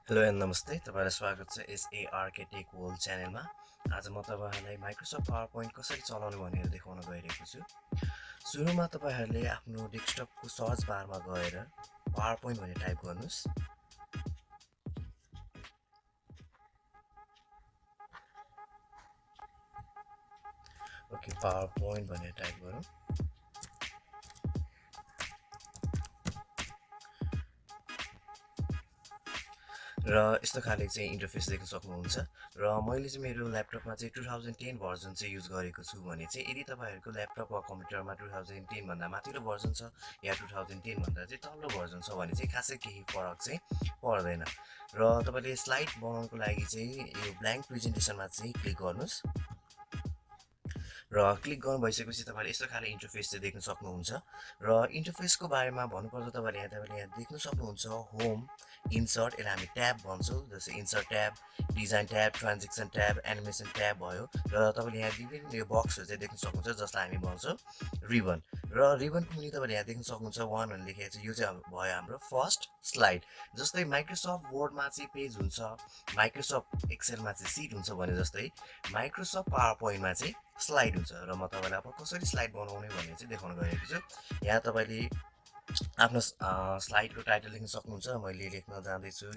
Hello and नमस्ते तपाईलाई स्वागत छ यस arktdworld च्यानलमा। आज म तपाईहरुलाई माइक्रोसफ्ट पावर पोइन्ट कसरी चलाउने भनेर देखाउन गइरहेको छु। सुरुमा तपाईहरुले आफ्नो डेस्कटपको सर्च बारमा गएर पावर पोइन्ट भनेर टाइप गर्नुस्। ओके, पावर पोइन्ट भनेर टाइप गरौँ। र यस्तो खाले चाहिँ इन्टरफेस देख्न सक्नुहुन्छ। र मैले चाहिँ मेरो ल्यापटपमा चाहिँ 2010 भर्जन चाहिँ युज गरेको छु भने चाहिँ यदि तपाईहरुको ल्यापटप वा कम्प्युटरमा 2010 भन्दा माथिल्लो भर्जन छ या 2010 भन्दा चाहिँ तल्लो भर्जन छ भने चाहिँ खासै केही फरक चाहिँ पर्दैन। र तपाईले स्लाइड बनाउनको लागि चाहिँ यो ब्ल्याङ्क प्रेजेन्टेसनमा चाहिँ क्लिक गर्नुस्। र क्लिक गर्नु भइसकेपछि तपाईले यस्तो खाले इन्टरफेस चाहिँ देख्न सक्नुहुन्छ। र इन्टरफेसको बारेमा भन्नुपर्दा तपाईले यहाँ देख्न सक्नुहुन्छ होम, इन्सर्ट, यसलाई हामी ट्याब भन्छौँ। जस्तै insert tab, design tab, transaction tab, animation tab भयो। र तपाईले यहाँ विभिन्न यो बक्सहरु चाहिँ देख्न सक्नुहुन्छ जसलाई हामी भन्छौँ रिबन। र रिबनको मुनि तपाईले यहाँ देख्न सक्नुहुन्छ 1 भनेर लेखेको छ। यो चाहिँ भयो हाम्रो फर्स्ट स्लाइड। जस्तै माइक्रोसफ्ट वर्डमा चाहिँ पेज हुन्छ, माइक्रोसफ्ट एक्सेलमा चाहिँ सिट हुन्छ भने जस्तै माइक्रोसफ्ट पावर पोइन्टमा चाहिँ स्लाइड हुन्छ। र म तपाईलाई अब कसरी स्लाइड बनाउने भन्ने चाहिँ देखाउन गएको छु। यहाँ तपाईले आफ्नो स्लाइडको टाइटल लेख्न सक्नुहुन्छ। मैले लेख्न जाँदैछु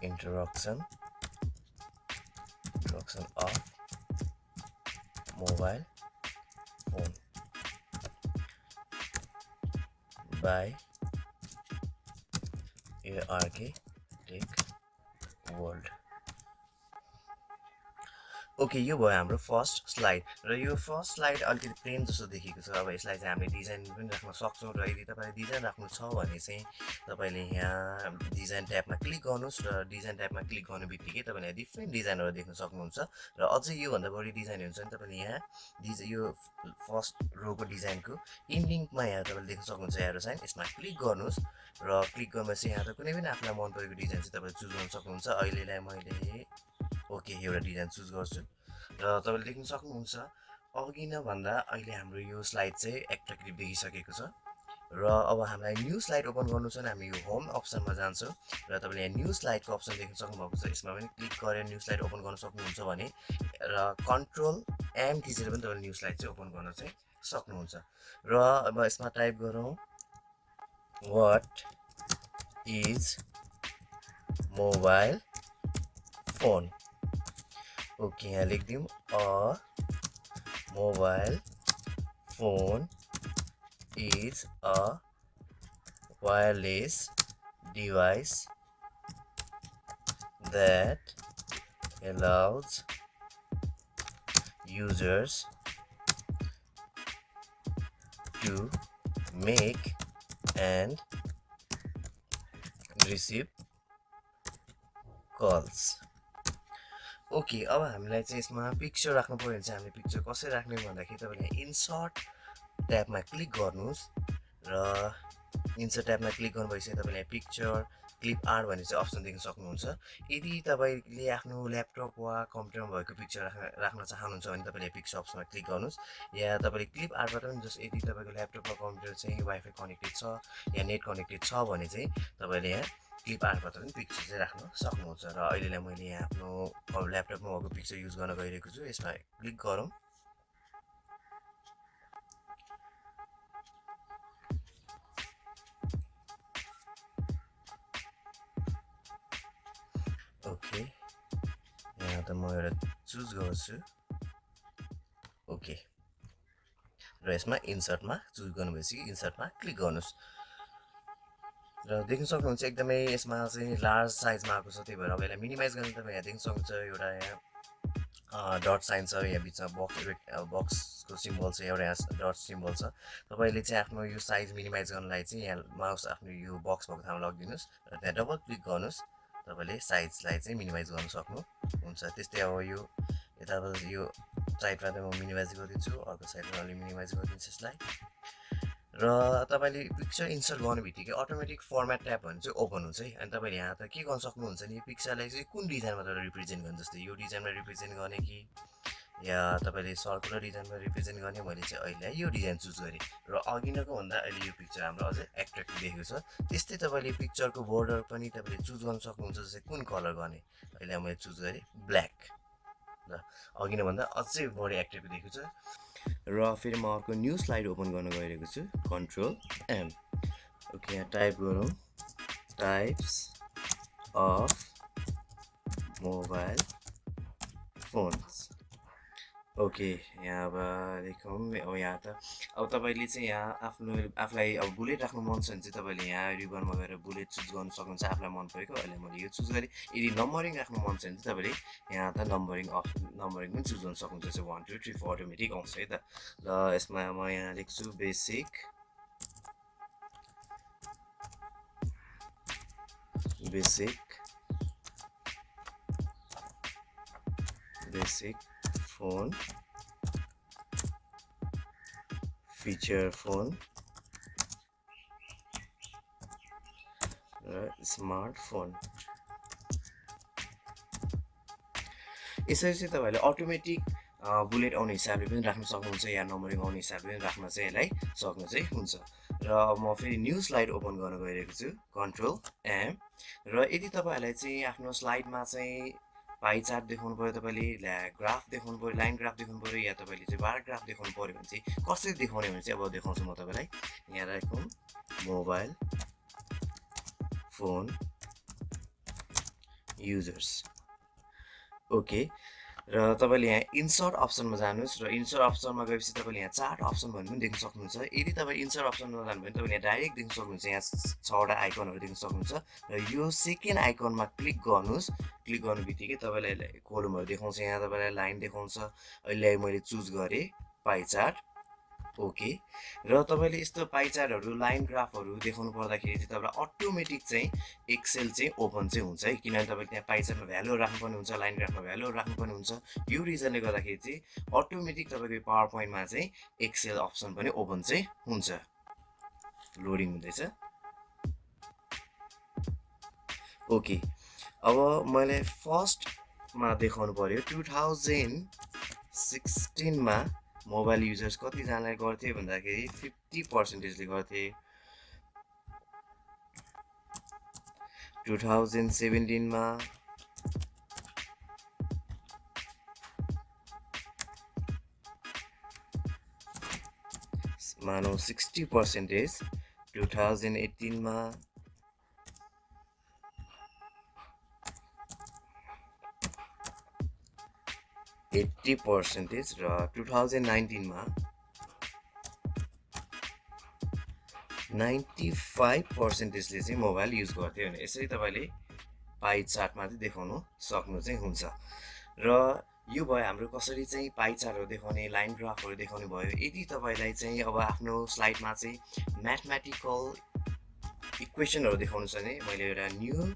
introduction of mobile phone by arktdworld। Okay, यो भयो हाम्रो फर्स्ट स्लाइड। र यो फर्स्ट स्लाइड अलिकति प्लेन जस्तो देखिएको छ। अब यसलाई चाहिँ हामीले डिजाइन पनि राख्न सक्छौँ। र यदि तपाईले डिजाइन राख्नु छ भने चाहिँ तपाईले यहाँ डिजाइन ट्याबमा क्लिक गर्नुस्। र डिजाइन ट्याबमा क्लिक गर्ने बित्तिकै तपाईले यहाँ डिफ्रेन्ट डिजाइनहरु देख्न सक्नुहुन्छ। र अझै यो भन्दा बढी डिजाइन हुन्छ भने तपाईले यहाँ यो फर्स्ट रोको डिजाइनको इन्डिङमा यहाँ तपाईले देख्न सक्नुहुन्छ एरो साइन, यसमा क्लिक गर्नुस्। र क्लिक गर्नुपछि यहाँ त कुनै पनि आफुलाई मन परेको डिजाइन चाहिँ तपाईले चुज गर्न सक्नुहुन्छ। अहिलेलाई मैले ओके एउटा डिजाइन चुज गर्छु। र तपाईले देख्न सक्नुहुन्छ अघि न भन्दा अहिले हाम्रो यो स्लाइड चाहिँ एट्र्याक्टिभ देखिसकेको छ। र अब हामीलाई न्यू स्लाइड ओपन गर्नु छ भने हामी यो होम अप्सनमा जान्छौँ। र तपाईले यहाँ न्यू स्लाइडको अप्सन देख्न सक्नुभएको छ। यसमा पनि क्लिक गरेर न्यू स्लाइड ओपन गर्न सक्नुहुन्छ भने र कन्ट्रोल एम थिचेर पनि तपाईले न्यू स्लाइड चाहिँ ओपन गर्न चाहिँ सक्नुहुन्छ। र अब यसमा टाइप गरौँ what is mobile phone. Okay, यहाँ लेखिदिउँ a mobile phone is a wireless device that allows users to make and receive calls। Okay, अब हामीलाई चाहिँ यसमा पिक्चर राख्नु पर्यो भने चाहिँ हामीले पिक्चर कसरी राख्ने भन्दाखेरि तपाईले इन्सर्ट ट्याबमा क्लिक गर्नुस्। र इन्सर्ट ट्याबमा क्लिक गर्नु भइसक्यो तपाईले पिक्चर क्लिप आर्ट भन्ने चाहिँ अप्सन देख्न सक्नुहुन्छ। यदि तपाईले आफ्नो ल्यापटप वा कम्प्युटरमा भएको पिक्चर राख्न चाहनुहुन्छ भने तपाईले पिक्चर अप्सनमा क्लिक गर्नुस्। या तपाईले क्लिप आर्टबाट पनि जस्ट यदि तपाईको ल्यापटप वा कम्प्युटर चाहिँ वाइफाई कनेक्टेड छ या नेट कनेक्टेड छ भने चाहिँ तपाईले यहाँ क्लिप आर्टबाट पनि पिक्चर चाहिँ राख्न सक्नुहुन्छ। र अहिलेलाई मैले यहाँ आफ्नो ल्यापटपमा भएको पिक्चर युज गर्न गइरहेको छु। यसमा क्लिक गरौँ। ओके, यहाँ त म एउटा चुज गर्छु। ओके, र यसमा इन्सर्टमा चुज गर्नु भएपछि इन्सर्टमा क्लिक गर्नुस्। र देख्न सक्नुहुन्छ एकदमै यसमा चाहिँ लार्ज साइजमा आएको छ। त्यही भएर अब यसलाई मिनिमाइज गर्न तपाईले यहाँ देख्न सक्नुहुन्छ एउटा यहाँ डट साइन छ, यहाँ बिचमा बक्सको सिम्बल छ, एउटा यहाँ डट सिम्बल छ। तपाईले चाहिँ आफ्नो यो साइज मिनिमाइज गर्नलाई चाहिँ यहाँ माउस आफ्नो यो बक्स भएको ठाउँमा लगिदिनुस् र त्यहाँ डबल क्लिक गर्नुस्। तपाईले साइजलाई चाहिँ मिनिमाइज गर्न सक्नुहुन्छ। त्यस्तै अब यो यताबाट यो साइडमा त म मिनिमाइज गरिदिन्छु, अर्को साइडमा अलि मिनिमाइज गरिदिन्छु यसलाई। र तपाईले पिक्चर इन्सर्ट गर्ने बित्तिकै अटोमेटिक फर्मेट ट्याब भन्ने चाहिँ ओपन हुन्छ है। अनि तपाईले यहाँ त के गर्न सक्नुहुन्छ नि यो पिक्चरलाई चाहिँ कुन डिजाइनमा तपाईले रिप्रेजेन्ट गर्ने, जस्तै यो डिजाइनमा रिप्रेजेन्ट गर्ने कि या तपाईले सर्कुलर डिजाइनमा रिप्रेजेन्ट गर्ने मैले चाहिँ अहिले यो डिजाइन चुज गरेँ र अघिनको भन्दा अहिले यो पिक्चर हाम्रो अझै एट्र्याक्टिभ देखेको छ। त्यस्तै तपाईले पिक्चरको बोर्डर पनि तपाईले चुज गर्न सक्नुहुन्छ, जस्तै कुन कलर गर्ने। अहिले मैले चुज गरेँ ब्ल्याक। ल अघिनो भन्दा अझै बढी एट्र्याक्टिभ देखेको छ। र फेरि म अर्को न्यू स्लाइड ओपन गर्न गइरहेको छु, कन्ट्रोल एम। ओके, यहाँ टाइप गरौँ types of mobile phones. Okay, यहाँ अब देखौँ। अब यहाँ त अब तपाईँले चाहिँ यहाँ आफूलाई अब बुलेट राख्नु मन छ भने चाहिँ तपाईँले यहाँ रिबनमा गएर बुलेट चुज गर्न सक्नुहुन्छ आफूलाई मन परेको। अहिले मैले यो चुज गरेँ। यदि नम्बरिङ राख्नु मन छ भने चाहिँ तपाईँले यहाँ त नम्बरिङ पनि चुज गर्न सक्नुहुन्छ। जस्तै 1 2 3 4 अटोमेटिक आउँछ है त। ल यसमा म यहाँ लेख्छु बेसिक फोन फिचर फोन र स्मार्टफोन। यसरी चाहिँ तपाईँले अटोमेटिक बुलेट आउने हिसाबले पनि राख्न सक्नुहुन्छ या नम्बरिङ आउने हिसाबले पनि राख्न चाहिँ यसलाई सक्नु चाहिँ हुन्छ। र म फेरि न्यू स्लाइड ओपन गर्न गइरहेको छु, कन्ट्रोल एम। र यदि तपाईँहरूलाई चाहिँ आफ्नो स्लाइडमा चाहिँ पाई चार्ट देखाउनु पऱ्यो, तपाईँले ग्राफ देखाउनु पऱ्यो, लाइन ग्राफ देखाउनु पऱ्यो, या तपाईँले चाहिँ बार ग्राफ देखाउनु पऱ्यो भने चाहिँ कसरी देखाउने भने चाहिँ अब देखाउँछु म तपाईँलाई। यहाँ राखौँ मोबाइल फोन युजर्स। ओके, र तपाईँले यहाँ इन्सर्ट अप्सनमा जानुहोस् र इन्सर्ट अप्सनमा गएपछि तपाईँले यहाँ चार्ट अप्सन भन्ने पनि देख्न सक्नुहुन्छ। यदि तपाईँ इन्सर्ट अप्सनमा जानु भने तपाईँले यहाँ डाइरेक्ट देख्न सक्नुहुन्छ, यहाँ 6वटा आइकनहरू देख्न सक्नुहुन्छ। र यो सेकेन्ड आइकनमा क्लिक गर्नुहोस्। क्लिक गर्नु बित्तिकै तपाईँलाई कोलमहरू देखाउँछ, यहाँ तपाईँलाई लाइन देखाउँछ। अहिले मैले चुज गरेँ पाई चार्ट। ओके, र तपाईँले यस्तो पाई चार्टहरू लाइन ग्राफहरू देखाउनु पर्दाखेरि चाहिँ तपाईँलाई अटोमेटिक चाहिँ एक्सेल चाहिँ ओपन चाहिँ हुन्छ है। किनभने तपाईँले त्यहाँ पाई चार्टमा भ्यालु राख्नुपर्ने हुन्छ, लाइन ग्राफमा भ्यालु राख्नुपर्ने हुन्छ। यो रिजनले गर्दाखेरि चाहिँ अटोमेटिक तपाईँको पावर पोइन्टमा चाहिँ एक्सेल अप्सन पनि ओपन चाहिँ हुन्छ। लोडिङ हुँदैछ। ओके, अब मैले फर्स्टमा देखाउनु पर्यो 2016 मा मोबाइल युजर्स कतिजनाले गर्थे भन्दाखेरि 50%ले गर्थे। 2017 मा मानौ 60%, 2018 मा 80% र 2019 मा 95% ले चाहिँ मोबाइल युज गर्थ्यो भने यसरी तपाईँले पाई चार्टमा चाहिँ देखाउनु सक्नु चाहिँ हुन्छ। र यो भयो हाम्रो कसरी चाहिँ पाई चार्टहरू देखाउने, लाइन ग्राफहरू देखाउने भयो। यदि तपाईँलाई चाहिँ अब आफ्नो स्लाइडमा चाहिँ म्याथमेटिकल इक्वेसनहरू देखाउनु छ भने मैले एउटा न्यू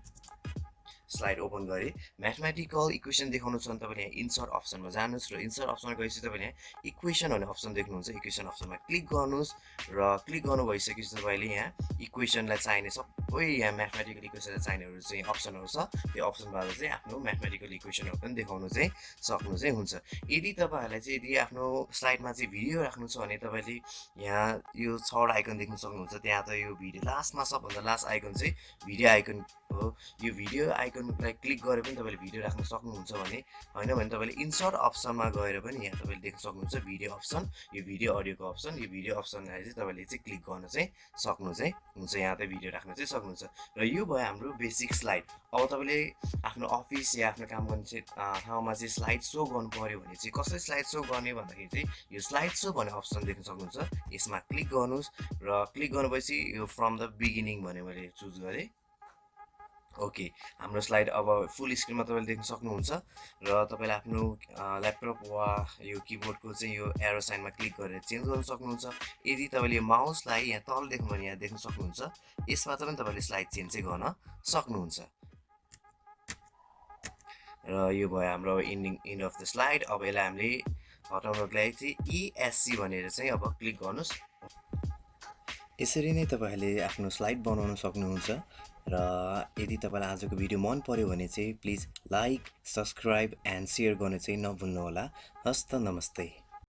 स्लाइड ओपन गरेँ। म्याथमेटिकल इक्वेसन देखाउनु छ भने तपाईँले यहाँ इन्सर्ट अप्सनमा जानुहोस् र इन्सर्ट अप्सनमा गएपछि तपाईँले यहाँ इक्वेसन भन्ने अप्सन देख्नुहुन्छ। इक्वेसन अप्सनमा क्लिक गर्नुहोस् र क्लिक गर्नु भइसकेपछि तपाईँले यहाँ इक्वेसनलाई चाहिने सबै यहाँ म्याथमेटिकल इक्वेसनलाई चाहिनेहरू चाहिँ अप्सनहरू छ। त्यो अप्सनबाट चाहिँ आफ्नो म्याथमेटिकल इक्वेसनहरू पनि देखाउनु चाहिँ सक्नु चाहिँ हुन्छ। यदि तपाईँहरूलाई चाहिँ यदि आफ्नो स्लाइडमा चाहिँ भिडियो राख्नु छ भने तपाईँले यहाँ यो 6वटा आइकन देख्न सक्नुहुन्छ। त्यहाँ त यो भिडियो लास्टमा सबभन्दा लास्ट आइकन चाहिँ भिडियो आइकन हो। यो भिडियो आइकनलाई क्लिक गरेर पनि तपाईँले भिडियो राख्न सक्नुहुन्छ भने, होइन भने तपाईँले इन्सर्ट अप्सनमा गएर पनि यहाँ तपाईँले देख्न सक्नुहुन्छ भिडियो अप्सन, यो भिडियो अडियोको अप्सन। यो भिडियो अप्सनलाई चाहिँ तपाईँले चाहिँ क्लिक गर्न चाहिँ सक्नु चाहिँ हुन्छ। यहाँ त भिडियो राख्न चाहिँ सक्नुहुन्छ। र यो भयो हाम्रो बेसिक स्लाइड। अब तपाईँले आफ्नो अफिस या आफ्नो काम गर्ने ठाउँमा चाहिँ स्लाइड सो गर्नु पऱ्यो भने चाहिँ कसरी स्लाइड सो गर्ने भन्दाखेरि चाहिँ यो स्लाइड सो भन्ने अप्सन देख्न सक्नुहुन्छ। यसमा क्लिक गर्नुहोस् र क्लिक गर्नुभएपछि यो फ्रम द बिगिनिङ भने मैले चुज गरेँ। ओके, हाम्रो स्लाइड अब फुल स्क्रिनमा तपाईँले देख्न सक्नुहुन्छ। र तपाईँले आफ्नो ल्यापटप वा यो किबोर्डको चाहिँ यो एरो साइनमा क्लिक गरेर चेन्ज गर्न सक्नुहुन्छ। यदि तपाईँले माउसलाई यहाँ तल देख्नु भने यहाँ देख्न सक्नुहुन्छ। यसबाट पनि तपाईँले स्लाइड चेन्ज चाहिँ गर्न सक्नुहुन्छ। र यो भयो हाम्रो एन्ड अफ द स्लाइड। अब यसलाई हामीले हटाउनको लागि चाहिँ ESC भनेर चाहिँ अब क्लिक गर्नुहोस्। यसरी नै तपाईँहरूले आफ्नो स्लाइड बनाउन सक्नुहुन्छ। र यदि तपाईँलाई आजको भिडियो मन पर्यो भने चाहिँ please like, subscribe and share गर्नु चाहिँ नभुल्नुहोला। हस्त नमस्ते।